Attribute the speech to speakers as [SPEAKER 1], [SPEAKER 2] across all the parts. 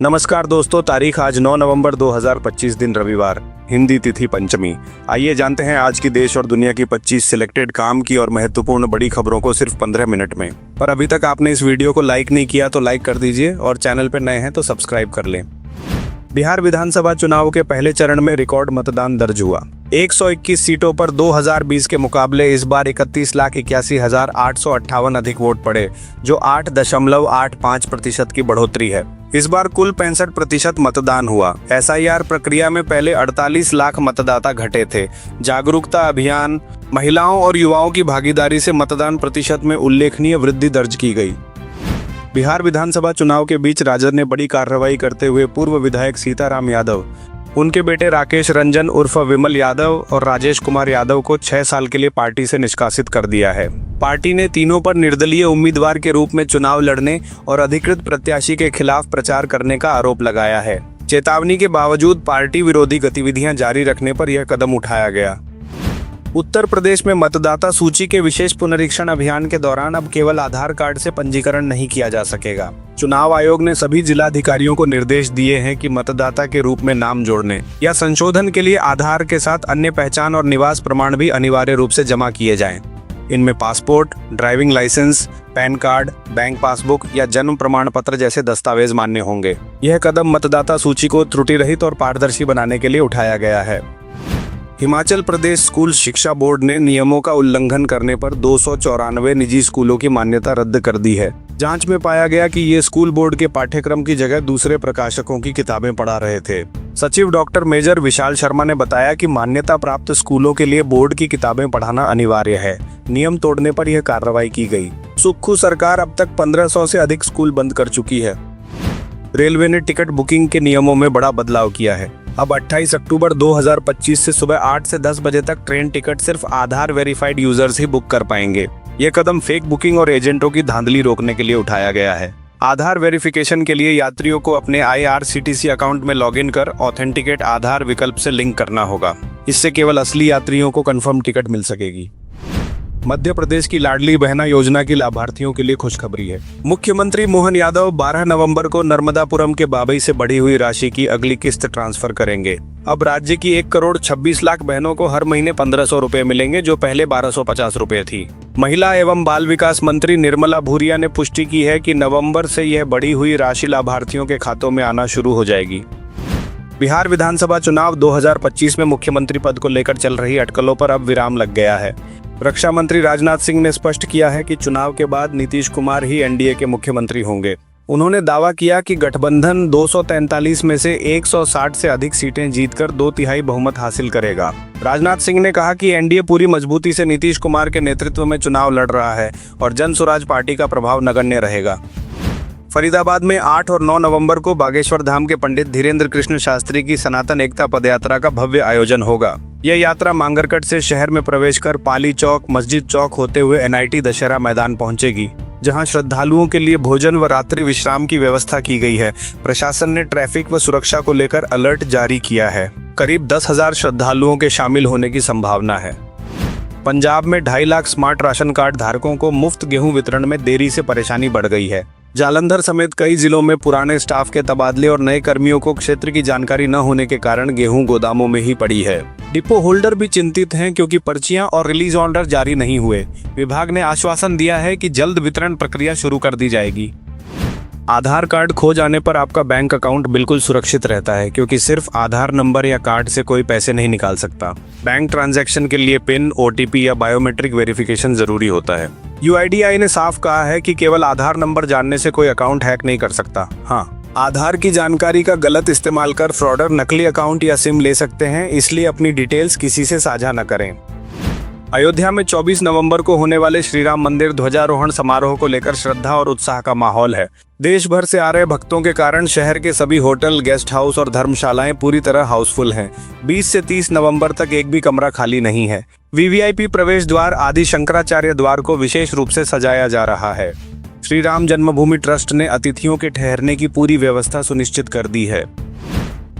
[SPEAKER 1] नमस्कार दोस्तों, तारीख आज 9 नवंबर 2025 दिन रविवार, हिंदी तिथि पंचमी। आइए जानते हैं आज की देश और दुनिया की 25 सिलेक्टेड काम की और महत्वपूर्ण बड़ी खबरों को सिर्फ 15 मिनट में। पर अभी तक आपने इस वीडियो को लाइक नहीं किया तो लाइक कर दीजिए और चैनल पर नए हैं तो सब्सक्राइब कर लें। बिहार विधानसभा चुनाव के पहले चरण में रिकॉर्ड मतदान दर्ज हुआ। 121 सीटों पर 2020 के मुकाबले इस बार 31,81,858 अधिक वोट पड़े, जो 8.85% की बढ़ोतरी है। इस बार कुल 65% मतदान हुआ। SIR प्रक्रिया में पहले 48 लाख मतदाता घटे थे। जागरूकता अभियान, महिलाओं और युवाओं की भागीदारी से मतदान प्रतिशत में उल्लेखनीय वृद्धि दर्ज की गई। बिहार विधानसभा चुनाव के बीच राजद ने बड़ी कार्रवाई करते हुए पूर्व विधायक सीताराम यादव, उनके बेटे राकेश रंजन उर्फ विमल यादव और राजेश कुमार यादव को 6 साल के लिए पार्टी से निष्कासित कर दिया है। पार्टी ने तीनों पर निर्दलीय उम्मीदवार के रूप में चुनाव लड़ने और अधिकृत प्रत्याशी के खिलाफ प्रचार करने का आरोप लगाया है। चेतावनी के बावजूद पार्टी विरोधी गतिविधियां जारी रखने पर यह कदम उठाया गया। उत्तर प्रदेश में मतदाता सूची के विशेष पुनरीक्षण अभियान के दौरान अब केवल आधार कार्ड से पंजीकरण नहीं किया जा सकेगा। चुनाव आयोग ने सभी जिलाधिकारियों को निर्देश दिए हैं कि मतदाता के रूप में नाम जोड़ने या संशोधन के लिए आधार के साथ अन्य पहचान और निवास प्रमाण भी अनिवार्य रूप से जमा किए जाएं। इनमें passport, driving licence, PAN card, bank passbook या जन्म प्रमाण पत्र जैसे दस्तावेज मान्य होंगे। यह कदम मतदाता सूची को त्रुटि रहित और पारदर्शी बनाने के लिए उठाया गया है। हिमाचल प्रदेश स्कूल शिक्षा बोर्ड ने नियमों का उल्लंघन करने पर 294 निजी स्कूलों की मान्यता रद्द कर दी है। जांच में पाया गया कि ये स्कूल बोर्ड के पाठ्यक्रम की जगह दूसरे प्रकाशकों की किताबें पढ़ा रहे थे। सचिव डॉक्टर मेजर विशाल शर्मा ने बताया कि मान्यता प्राप्त स्कूलों के लिए बोर्ड की किताबें पढ़ाना अनिवार्य है। नियम तोड़ने पर यह कार्रवाई की गई। सुक्खू सरकार अब तक 1500 से अधिक स्कूल बंद कर चुकी है। रेलवे ने टिकट बुकिंग के नियमों में बड़ा बदलाव किया है। अब 28 अक्टूबर 2025 से सुबह 8 से 10 बजे तक ट्रेन टिकट सिर्फ आधार वेरीफाइड यूजर्स ही बुक कर पाएंगे। ये कदम फेक बुकिंग और एजेंटों की धांधली रोकने के लिए उठाया गया है। आधार वेरिफिकेशन के लिए यात्रियों को अपने IRCTC अकाउंट में लॉगिन कर ऑथेंटिकेट आधार विकल्प से लिंक करना होगा। इससे केवल असली यात्रियों को कंफर्म टिकट मिल सकेगी। मध्य प्रदेश की लाडली बहना योजना की लाभार्थियों के लिए खुशखबरी है। मुख्यमंत्री मोहन यादव 12 नवंबर को नर्मदापुरम के बाबई से बढ़ी हुई राशि की अगली किस्त ट्रांसफर करेंगे। अब राज्य की 1,26,00,000 बहनों को हर महीने 1,500 रुपए मिलेंगे, जो पहले 1,250 रुपए थी। महिला एवं बाल विकास मंत्री निर्मला भूरिया ने पुष्टि की है कि नवंबर से यह बढ़ी हुई राशि लाभार्थियों के खातों में आना शुरू हो जाएगी। बिहार विधानसभा चुनाव 2025 में मुख्यमंत्री पद को लेकर चल रही अटकलों पर अब विराम लग गया है। रक्षा मंत्री राजनाथ सिंह ने स्पष्ट किया है कि चुनाव के बाद नीतीश कुमार ही NDA के मुख्यमंत्री होंगे। उन्होंने दावा किया कि गठबंधन 243 में से 160 से अधिक सीटें जीतकर 2/3 बहुमत हासिल करेगा। राजनाथ सिंह ने कहा कि NDA पूरी मजबूती से नीतीश कुमार के नेतृत्व में चुनाव लड़ रहा है और जन स्वराज पार्टी का प्रभाव नगण्य रहेगा। फरीदाबाद में 8 और 9 नवंबर को बागेश्वर धाम के पंडित धीरेन्द्र कृष्ण शास्त्री की सनातन एकता पदयात्रा का भव्य आयोजन होगा। यह यात्रा मांगरकट से शहर में प्रवेश कर पाली चौक, मस्जिद चौक होते हुए NIT दशहरा मैदान पहुंचेगी, जहां श्रद्धालुओं के लिए भोजन व रात्रि विश्राम की व्यवस्था की गई है। प्रशासन ने ट्रैफिक व सुरक्षा को लेकर अलर्ट जारी किया है। करीब 10,000 श्रद्धालुओं के शामिल होने की संभावना है। पंजाब में 2.5 लाख स्मार्ट राशन कार्ड धारकों को मुफ्त गेहूं वितरण में देरी से परेशानी बढ़ गई है। जालंधर समेत कई जिलों में पुराने स्टाफ के तबादले और नए कर्मियों को क्षेत्र की जानकारी न होने के कारण गेहूं गोदामों में ही पड़ी है। डिपो होल्डर भी चिंतित हैं क्योंकि पर्चियां और रिलीज ऑर्डर जारी नहीं हुए। विभाग ने आश्वासन दिया है कि जल्द वितरण प्रक्रिया शुरू कर दी जाएगी। आधार कार्ड खो जाने पर आपका बैंक अकाउंट बिल्कुल सुरक्षित रहता है, क्योंकि सिर्फ आधार नंबर या कार्ड से कोई पैसे नहीं निकाल सकता। बैंक ट्रांजैक्शन के लिए पिन, OTP या बायोमेट्रिक वेरिफिकेशन जरूरी होता है। UIDAI ने साफ कहा है कि केवल आधार नंबर जानने से कोई अकाउंट हैक नहीं कर सकता। हाँ, आधार की जानकारी का गलत इस्तेमाल कर फ्रॉडर नकली अकाउंट या सिम ले सकते हैं, इसलिए अपनी डिटेल्स किसी से साझा न करें। अयोध्या में 24 नवंबर को होने वाले श्री राम मंदिर ध्वजारोहण समारोह को लेकर श्रद्धा और उत्साह का माहौल है। देश भर से आ रहे भक्तों के कारण शहर के सभी होटल, गेस्ट हाउस और धर्मशालाएं पूरी तरह हाउसफुल हैं। 20 से 30 नवंबर तक एक भी कमरा खाली नहीं है। VVIP प्रवेश द्वार आदि शंकराचार्य द्वार को विशेष रूप से सजाया जा रहा है। श्री राम जन्मभूमि ट्रस्ट ने अतिथियों के ठहरने की पूरी व्यवस्था सुनिश्चित कर दी है।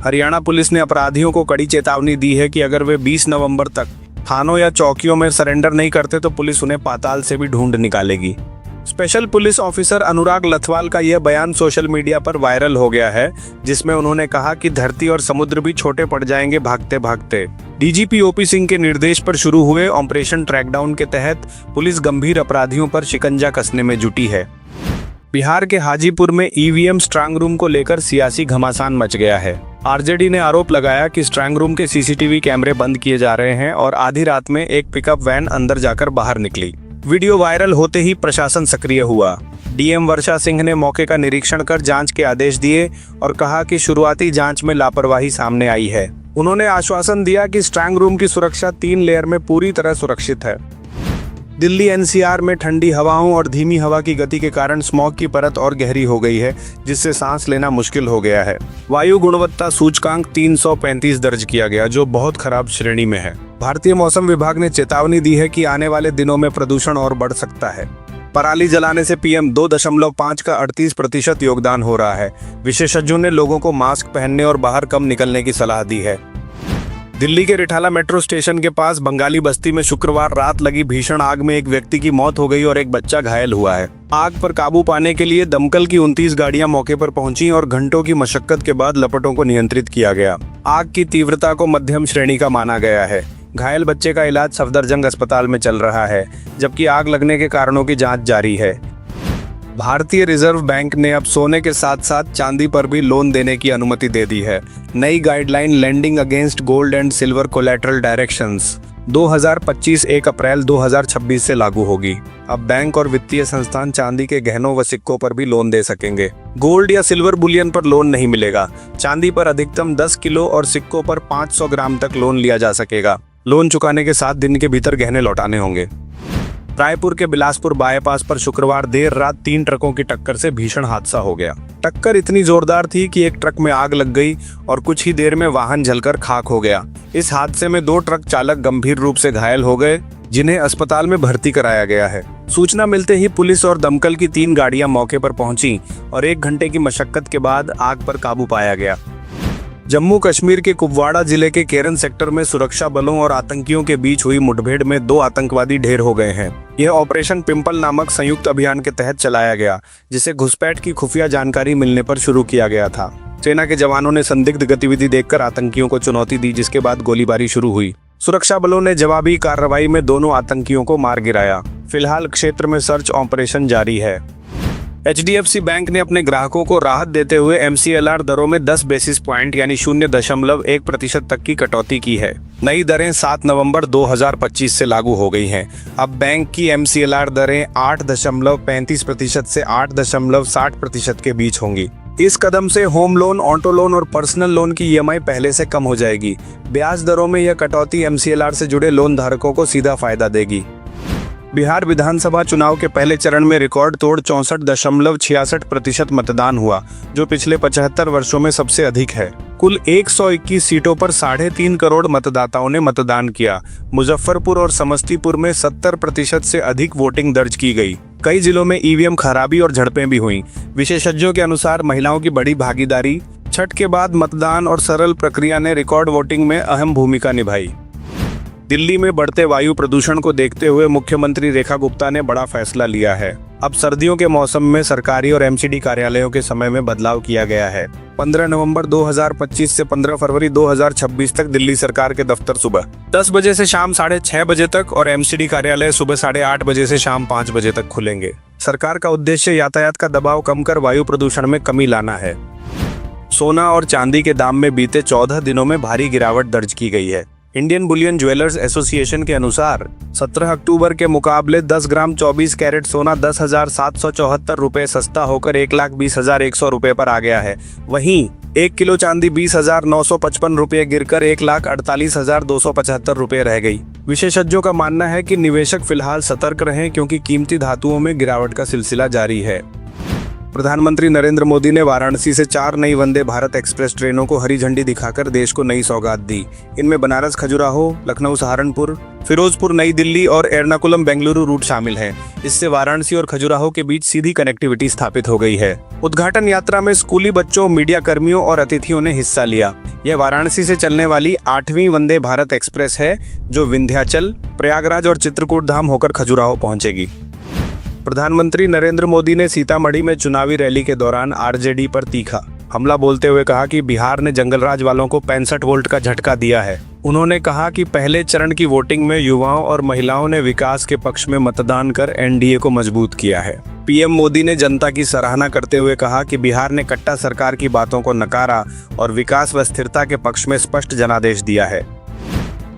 [SPEAKER 1] हरियाणा पुलिस ने अपराधियों को कड़ी चेतावनी दी है कि अगर वे 20 नवंबर तक थानों या चौकियों में सरेंडर नहीं करते तो पुलिस उन्हें पाताल से भी ढूंढ निकालेगी। स्पेशल पुलिस ऑफिसर अनुराग लथवाल का यह बयान सोशल मीडिया पर वायरल हो गया है, जिसमें उन्होंने कहा कि धरती और समुद्र भी छोटे पड़ जाएंगे भागते भागते। डीजीपी ओपी सिंह के निर्देश पर शुरू हुए ऑपरेशन ट्रैकडाउन के तहत पुलिस गंभीर अपराधियों पर शिकंजा कसने में जुटी है। बिहार के हाजीपुर में ईवीएम स्ट्रांग रूम को लेकर सियासी घमासान मच गया है। आरजेडी ने आरोप लगाया कि स्ट्रांग रूम के सीसीटीवी कैमरे बंद किए जा रहे हैं और आधी रात में एक पिकअप वैन अंदर जाकर बाहर निकली। वीडियो वायरल होते ही प्रशासन सक्रिय हुआ। डीएम वर्षा सिंह ने मौके का निरीक्षण कर जांच के आदेश दिए और कहा कि शुरुआती जांच में लापरवाही सामने आई है। उन्होंने आश्वासन दिया कि स्ट्रांग रूम की सुरक्षा 3 लेयर में पूरी तरह सुरक्षित है। दिल्ली एनसीआर में ठंडी हवाओं और धीमी हवा की गति के कारण स्मॉग की परत और गहरी हो गई है, जिससे सांस लेना मुश्किल हो गया है। वायु गुणवत्ता सूचकांक 335 दर्ज किया गया, जो बहुत खराब श्रेणी में है। भारतीय मौसम विभाग ने चेतावनी दी है कि आने वाले दिनों में प्रदूषण और बढ़ सकता है। पराली जलाने से PM 2.5 का 38% योगदान हो रहा है। विशेषज्ञों ने लोगों को मास्क पहनने और बाहर कम निकलने की सलाह दी है। दिल्ली के रिठाला मेट्रो स्टेशन के पास बंगाली बस्ती में शुक्रवार रात लगी भीषण आग में एक व्यक्ति की मौत हो गई और एक बच्चा घायल हुआ है। आग पर काबू पाने के लिए दमकल की 29 गाड़ियां मौके पर पहुंची और घंटों की मशक्कत के बाद लपटों को नियंत्रित किया गया। आग की तीव्रता को मध्यम श्रेणी का माना गया है। घायल बच्चे का इलाज सफदरजंग अस्पताल में चल रहा है, जबकि आग लगने के कारणों की जाँच जारी है। भारतीय रिजर्व बैंक ने अब सोने के साथ साथ चांदी पर भी लोन देने की अनुमति दे दी है। नई guideline lending against gold and silver collateral directions 2025 1 अप्रैल 2026 से लागू होगी। अब बैंक और वित्तीय संस्थान चांदी के गहनों व सिक्कों पर भी लोन दे सकेंगे। गोल्ड या सिल्वर बुलियन पर लोन नहीं मिलेगा। चांदी पर अधिकतम 10 किलो और सिक्कों पर 500 ग्राम तक लोन लिया जा सकेगा। लोन चुकाने के 7 दिन के भीतर गहने लौटाने होंगे। रायपुर के बिलासपुर बाईपास पर शुक्रवार देर रात 3 ट्रकों की टक्कर से भीषण हादसा हो गया। टक्कर इतनी जोरदार थी कि एक ट्रक में आग लग गई और कुछ ही देर में वाहन जलकर खाक हो गया। इस हादसे में 2 ट्रक चालक गंभीर रूप से घायल हो गए, जिन्हें अस्पताल में भर्ती कराया गया है। सूचना मिलते ही पुलिस और दमकल की 3 गाड़ियां मौके पर पहुंची और 1 घंटे की मशक्कत के बाद आग पर काबू पाया गया। जम्मू कश्मीर के कुपवाड़ा जिले के केरन सेक्टर में सुरक्षा बलों और आतंकियों के बीच हुई मुठभेड़ में 2 आतंकवादी ढेर हो गए हैं। यह ऑपरेशन पिंपल नामक संयुक्त अभियान के तहत चलाया गया, जिसे घुसपैठ की खुफिया जानकारी मिलने पर शुरू किया गया था। सेना के जवानों ने संदिग्ध गतिविधि देखकर आतंकियों को चुनौती दी, जिसके बाद गोलीबारी शुरू हुई। सुरक्षा बलों ने जवाबी कार्रवाई में दोनों आतंकियों को मार गिराया। फिलहाल क्षेत्र में सर्च ऑपरेशन जारी है। HDFC बैंक ने अपने ग्राहकों को राहत देते हुए MCLR दरों में 10 बेसिस पॉइंट यानी 0.1% तक की कटौती की है। नई दरें 7 नवंबर 2025 से लागू हो गई हैं। अब बैंक की MCLR दरें 8.35% से 8.60% के बीच होंगी। इस कदम से होम लोन, ऑटो लोन और पर्सनल लोन की EMI पहले से कम हो जाएगी। ब्याज दरों में यह कटौती MCLR से जुड़े लोन धारकों को सीधा फायदा देगी। बिहार विधानसभा चुनाव के पहले चरण में रिकॉर्ड तोड़ 64.66% मतदान हुआ, जो पिछले 75 वर्षों में सबसे अधिक है। कुल 121 सीटों पर 3.5 करोड़ मतदाताओं ने मतदान किया। मुजफ्फरपुर और समस्तीपुर में 70% से अधिक वोटिंग दर्ज की गई। कई जिलों में EVM खराबी और झड़पें भी हुई। विशेषज्ञों के अनुसार महिलाओं की बड़ी भागीदारी, छठ के बाद मतदान और सरल प्रक्रिया ने रिकॉर्ड वोटिंग में अहम भूमिका निभाई। दिल्ली में बढ़ते वायु प्रदूषण को देखते हुए मुख्यमंत्री रेखा गुप्ता ने बड़ा फैसला लिया है। अब सर्दियों के मौसम में सरकारी और MCD कार्यालयों के समय में बदलाव किया गया है। 15 नवंबर 2025 से 15 फरवरी 2026 तक दिल्ली सरकार के दफ्तर सुबह 10 बजे से शाम 6:30 बजे तक और MCD कार्यालय सुबह 8:30 बजे से शाम 5 बजे तक खुलेंगे। सरकार का उद्देश्य यातायात का दबाव कम कर वायु प्रदूषण में कमी लाना है। सोना और चांदी के दाम में बीते 14 दिनों में भारी गिरावट दर्ज की गई है। इंडियन बुलियन ज्वेलर्स एसोसिएशन के अनुसार 17 अक्टूबर के मुकाबले 10 ग्राम 24 कैरेट सोना 10,774 रुपए सस्ता होकर 1,20,100 रुपए पर आ गया है। वहीं 1 किलो चांदी 20,955 रुपए गिरकर 1,48,275 रुपए रह गई। विशेषज्ञों का मानना है कि निवेशक फिलहाल सतर्क रहें, क्योंकि कीमती धातुओं में गिरावट का सिलसिला जारी है। प्रधानमंत्री नरेंद्र मोदी ने वाराणसी से 4 नई वंदे भारत एक्सप्रेस ट्रेनों को हरी झंडी दिखाकर देश को नई सौगात दी। इनमें बनारस खजुराहो, लखनऊ सहारनपुर, फिरोजपुर नई दिल्ली और एर्नाकुलम बेंगलुरु रूट शामिल हैं। इससे वाराणसी और खजुराहो के बीच सीधी कनेक्टिविटी स्थापित हो गई है। उद्घाटन यात्रा में स्कूली बच्चों, मीडिया कर्मियों और अतिथियों ने हिस्सा लिया। यह वाराणसी से चलने वाली 8वीं वंदे भारत एक्सप्रेस है, जो विंध्याचल, प्रयागराज और चित्रकूट धाम होकर खजुराहो पहुंचेगी। प्रधानमंत्री नरेंद्र मोदी ने सीतामढ़ी में चुनावी रैली के दौरान आरजेडी पर तीखा हमला बोलते हुए कहा कि बिहार ने जंगलराज वालों को 65 वोल्ट का झटका दिया है। उन्होंने कहा कि पहले चरण की वोटिंग में युवाओं और महिलाओं ने विकास के पक्ष में मतदान कर एनडीए को मजबूत किया है। पीएम मोदी ने जनता की सराहना करते हुए कहा कि बिहार ने कट्टा सरकार की बातों को नकारा और विकास व स्थिरता के पक्ष में स्पष्ट जनादेश दिया है।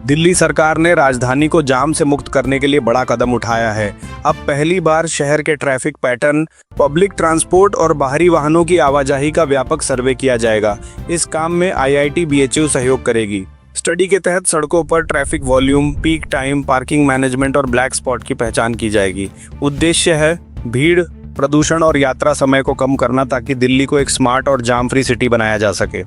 [SPEAKER 1] दिल्ली सरकार ने राजधानी को जाम से मुक्त करने के लिए बड़ा कदम उठाया है। अब पहली बार शहर के ट्रैफिक पैटर्न, पब्लिक ट्रांसपोर्ट और बाहरी वाहनों की आवाजाही का व्यापक सर्वे किया जाएगा। इस काम में आईआईटी बीएचयू सहयोग करेगी। स्टडी के तहत सड़कों पर traffic volume, peak time, parking management और ब्लैक स्पॉट की पहचान की जाएगी। उद्देश्य है भीड़, प्रदूषण और यात्रा समय को कम करना ताकि दिल्ली को एक स्मार्ट और जाम फ्री सिटी बनाया जा सके।